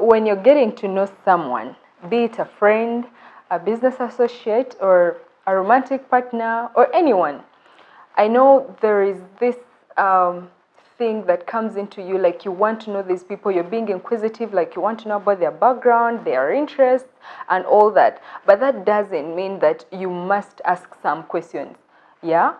when you're getting to know someone, be it a friend, a business associate, or a romantic partner, or anyone, I know there is this thing that comes into you, like you want to know these people, you're being inquisitive, like you want to know about their background, their interests, and all that. But that doesn't mean that you must ask some questions, yeah?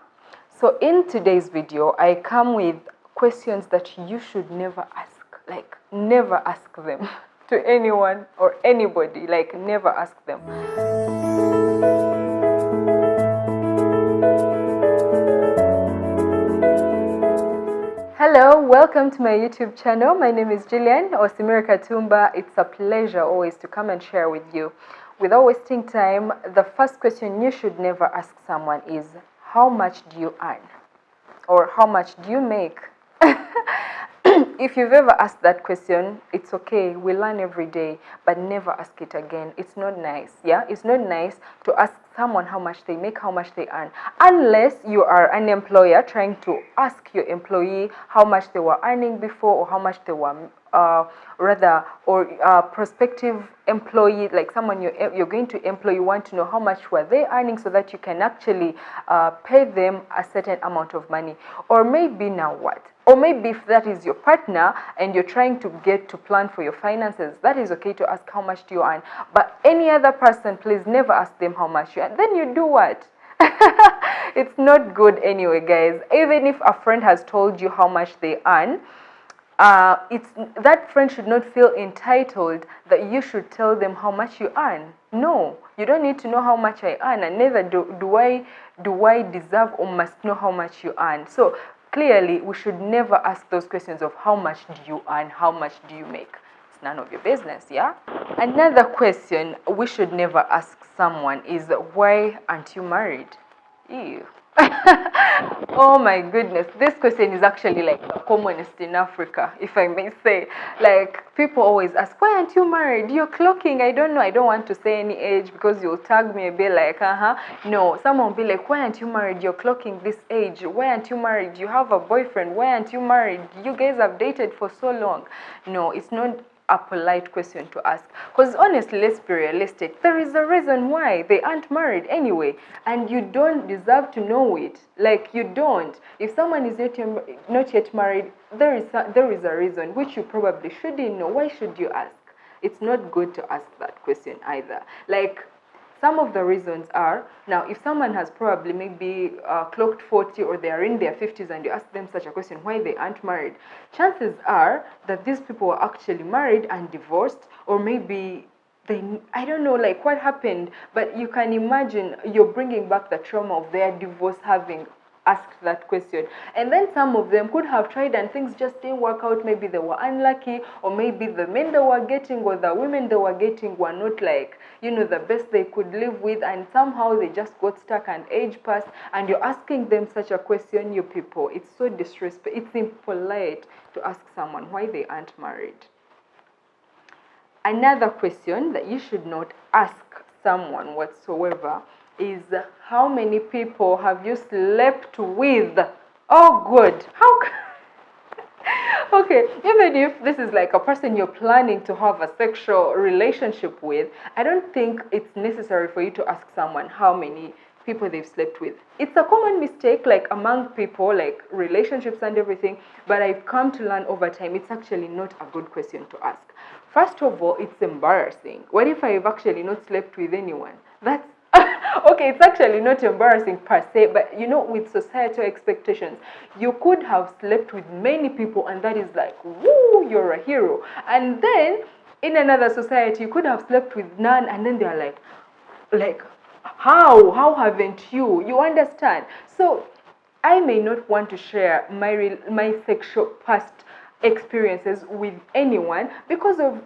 So in today's video, I come with questions that you should never ask, like never ask them to anyone or anybody, like never ask them. Hello, welcome to my YouTube channel. My name is Jillian or Simira Katumba. It's a pleasure always to come and share with you. Without wasting time, the first question you should never ask someone is, how much do you earn? Or how much do you make? If you've ever asked that question, it's okay. We learn every day, but never ask it again. It's not nice. Yeah, it's not nice to ask someone how much they make, how much they earn, unless you are an employer trying to ask your employee how much they were earning before, or how much they were prospective employee, like someone you're going to employ, you want to know how much were they earning so that you can actually pay them a certain amount of money. Or maybe now what? Or maybe if that is your partner and you're trying to get to plan for your finances, that is okay to ask how much do you earn. But any other person, please never ask them how much you earn. Then you do what? It's not good anyway, guys. Even if a friend has told you how much they earn, that friend should not feel entitled that you should tell them how much you earn. No, you don't need to know how much I earn, and neither do I deserve or must know how much you earn. So clearly, we should never ask those questions of how much do you earn, how much do you make. It's none of your business, yeah? Another question we should never ask someone is, why aren't you married? Ew. Oh my goodness, this question is actually like the commonest in Africa, if I may say. Like, people always ask, why aren't you married? You're clocking, I don't know, I don't want to say any age because you'll tag me a bit like, no, someone will be like, why aren't you married? You're clocking this age. Why aren't you married? You have a boyfriend. Why aren't you married? You guys have dated for so long. No, it's not a polite question to ask, because honestly, let's be realistic, there is a reason why they aren't married anyway, and you don't deserve to know it. Like, you don't. If someone is not yet married, there is a reason which you probably shouldn't know. Why should you ask? It's not good to ask that question either. Like, some of the reasons are, now if someone has probably maybe clocked 40 or they are in their 50s and you ask them such a question, why they aren't married, chances are that these people are actually married and divorced, or maybe I don't know, like what happened, but you can imagine you're bringing back the trauma of their divorce having asked that question. And then some of them could have tried and things just didn't work out. Maybe they were unlucky, or maybe the men they were getting or the women they were getting were not like, the best they could live with, and somehow they just got stuck and age passed, and you're asking them such a question. You people, it's so disrespectful. It's impolite to ask someone why they aren't married. Another question that you should not ask someone whatsoever is, how many people have you slept with? Oh, good. Okay, even if this is like a person you're planning to have a sexual relationship with, I don't think it's necessary for you to ask someone how many people they've slept with. It's a common mistake, like among people, like relationships and everything, but I've come to learn over time it's actually not a good question to ask. First of all, it's embarrassing. What if I've actually not slept with anyone? That's okay, it's actually not embarrassing per se, but with societal expectations, you could have slept with many people, and that is like, woo, you're a hero. And then in another society, you could have slept with none, and then they're like, how haven't you? You understand? So I may not want to share my sexual past experiences with anyone because of,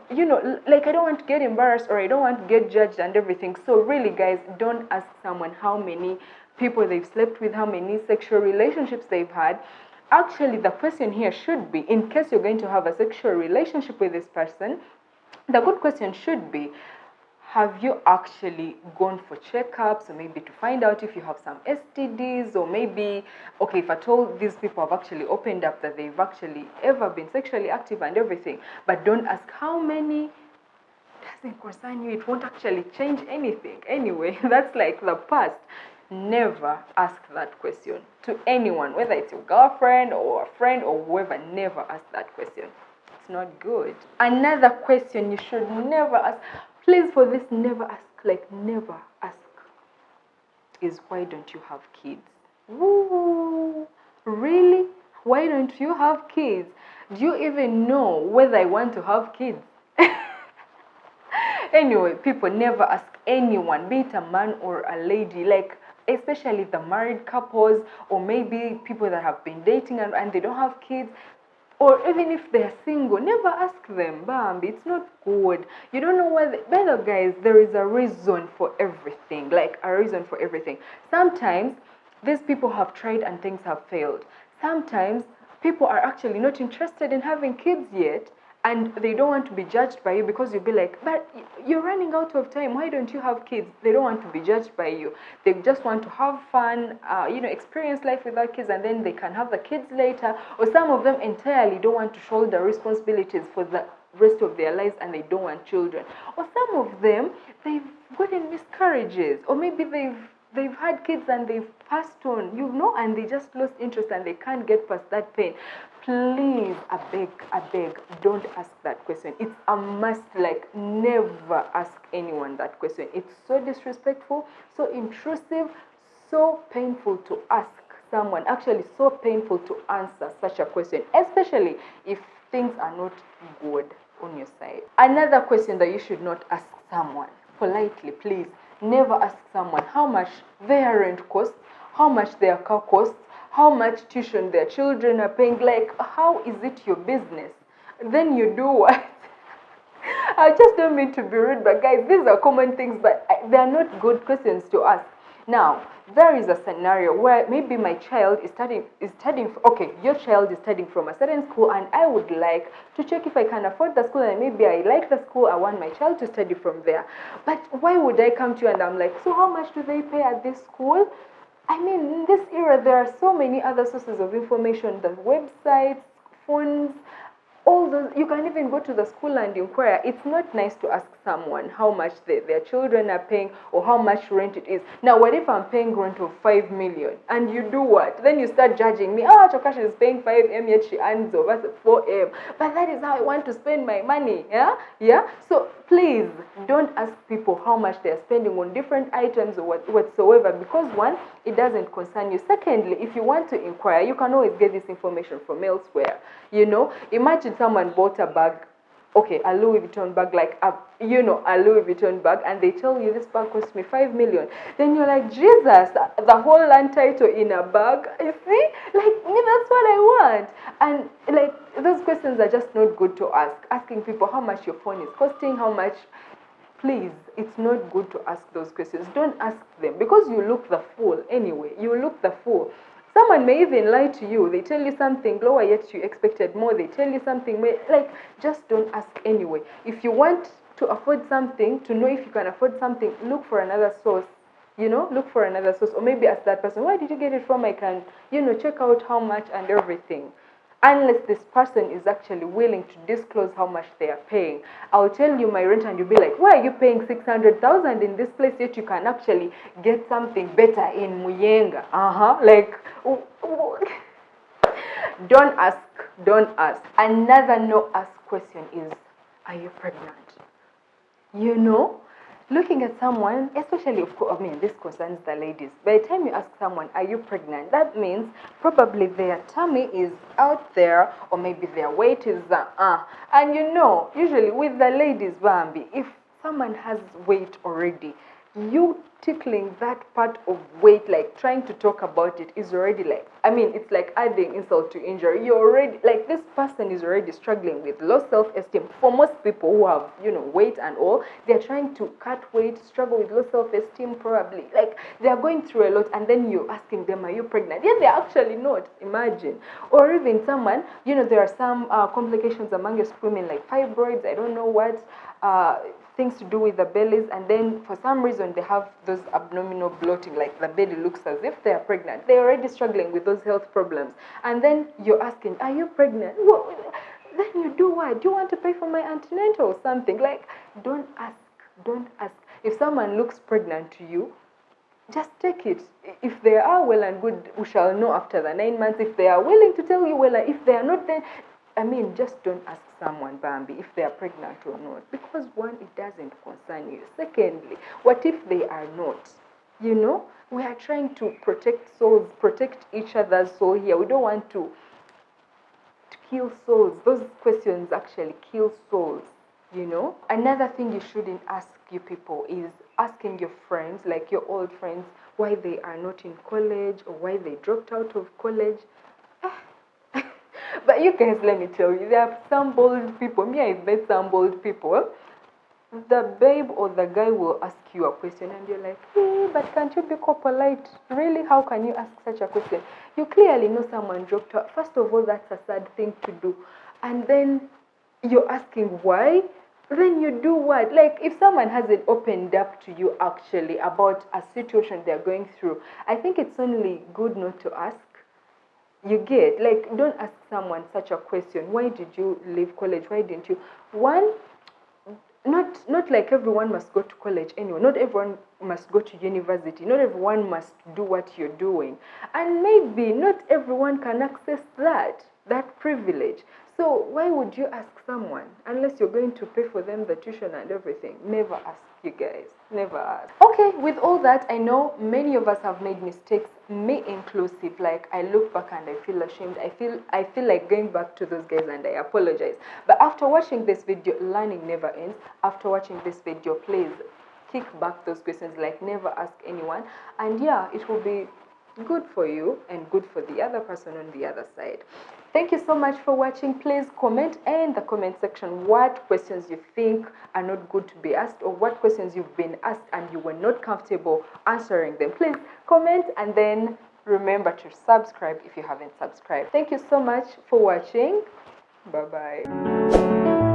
like, I don't want to get embarrassed or I don't want to get judged and everything. So really, guys, don't ask someone how many people they've slept with, how many sexual relationships they've had. Actually, the question here should be, in case you're going to have a sexual relationship with this person, the good question should be, have you actually gone for checkups, or maybe to find out if you have some STDs, or maybe, okay, if at all these people have actually opened up that they've actually ever been sexually active and everything, but don't ask how many doesn't concern you. It won't actually change anything. Anyway, that's like the past. Never ask that question to anyone, whether it's your girlfriend or a friend or whoever. Never ask that question. It's not good. Another question you should never ask, please, for this, never ask, like never ask, is why don't you have kids? Ooh, really? Why don't you have kids? Do you even know whether I want to have kids? Anyway, people, never ask anyone, be it a man or a lady, like especially the married couples, or maybe people that have been dating and they don't have kids, or even if they're single, never ask them, Bambi. It's not good. You don't know whether, better guys, there is a reason for everything, like a reason for everything. Sometimes these people have tried and things have failed. Sometimes people are actually not interested in having kids yet, and they don't want to be judged by you, because you'll be like, but you're running out of time, why don't you have kids? They don't want to be judged by you. They just want to have fun, experience life without kids, and then they can have the kids later. Or some of them entirely don't want to shoulder responsibilities for the rest of their lives, and they don't want children. Or some of them, they've gotten miscarriages, or maybe they've had kids and they've passed on, and they just lost interest and they can't get past that pain. Please, I beg, don't ask that question. It's a must, like never ask anyone that question. It's so disrespectful, so intrusive, so painful to ask someone, actually so painful to answer such a question, especially if things are not good on your side. Another question that you should not ask someone, politely, please, never ask someone how much their rent costs, how much their car costs, how much tuition their children are paying. Like, how is it your business? Then you do what? I just don't mean to be rude, but guys, these are common things, but they are not good questions to ask. Now, there is a scenario where maybe my child is studying, okay, your child is studying from a certain school, and I would like to check if I can afford the school, and maybe I like the school, I want my child to study from there. But why would I come to you and I'm like, so how much do they pay at this school? I mean, in this era, there are so many other sources of information, the websites, phones, all those. You can even go to the school and inquire. It's not nice to ask someone how much their children are paying or how much rent it is. Now, what if I'm paying rent of 5 million and you do what? Then you start judging me. Oh, Chokash is paying 5M, yet she earns over 4M. But that is how I want to spend my money. Yeah. So please don't ask people how much they're spending on different items or whatsoever, because one, it doesn't concern you. Secondly, if you want to inquire, you can always get this information from elsewhere. Imagine someone bought a bag, okay, a Louis Vuitton bag, like a Louis Vuitton bag, and they tell you this bag cost me 5 million. Then you're like, Jesus, the whole land title in a bag. You see, like, me, that's what I want. And like, those questions are just not good to ask. Asking people how much your phone is costing, how much. Please, it's not good to ask those questions. Don't ask them, because you look the fool anyway. You look the fool. Someone may even lie to you. They tell you something lower, yet you expected more. They tell you something, like, just don't ask anyway. If you want to afford something, to know if you can afford something, look for another source. Look for another source. Or maybe ask that person, where did you get it from? I can, check out how much and everything. Unless this person is actually willing to disclose how much they are paying. I'll tell you my rent and you'll be like, why are you paying 600,000 in this place, yet you can actually get something better in Muyenga? Like, don't ask. Another no ask question is, are you pregnant? Looking at someone, especially, of course, this concerns the ladies. By the time you ask someone, are you pregnant? That means probably their tummy is out there, or maybe their weight is, And usually with the ladies, Bambi, if someone has weight already, you tickling that part of weight, like trying to talk about it, is already like, it's like adding insult to injury. You're already, like, this person is already struggling with low self-esteem. For most people who have, weight and all, they're trying to cut weight, struggle with low self-esteem probably. Like, they're going through a lot, and then you're asking them, are you pregnant? Yeah, they're actually not, imagine. Or even someone, there are some complications amongst women, like fibroids, I don't know what, things to do with the bellies, and then for some reason they have those abdominal bloating, like the belly looks as if they are pregnant. They're already struggling with those health problems, and then you're asking, are you pregnant? then you do what? Do you want to pay for my antenatal or something? Like, don't ask. Don't ask. If someone looks pregnant to you, just take it. If they are well and good, we shall know after the 9 months. If they are willing to tell you, well, if they are not, then, just don't ask someone, Bambi, if they are pregnant or not. Because one, it doesn't concern you. Secondly, what if they are not? You know, we are trying to protect souls, protect each other's soul here. We don't want to kill souls. Those questions actually kill souls, you know. Another thing you shouldn't ask, you people, is asking your friends, like your old friends, why they are not in college or why they dropped out of college. But you guys, let me tell you, there are some bold people. Me, I've met some bold people. The babe or the guy will ask you a question and you're like, hey, but can't you be polite? Really, how can you ask such a question? You clearly know someone dropped out. First of all, that's a sad thing to do. And then you're asking why? Then you do what? Like, if someone hasn't opened up to you actually about a situation they're going through, I think it's only good not to ask. You get, like, don't ask someone such a question. Why did you leave college? Why didn't you? One, not like everyone must go to college anyway. Not everyone must go to university. Not everyone must do what you're doing. And maybe not everyone can access that privilege. So why would you ask someone unless you're going to pay for them the tuition and everything? Never ask, you guys. Never ask. Okay, with all that, I know many of us have made mistakes, me inclusive. Like, I look back and I feel ashamed. I feel like going back to those guys and I apologize. But after watching this video, learning never ends. After watching this video, please kick back those questions, like never ask anyone. And yeah, it will be good for you and good for the other person on the other side. Thank you so much for watching. Please comment in the comment section what questions you think are not good to be asked, or what questions you've been asked and you were not comfortable answering them. Please comment, and then remember to subscribe if you haven't subscribed. Thank you so much for watching. Bye bye.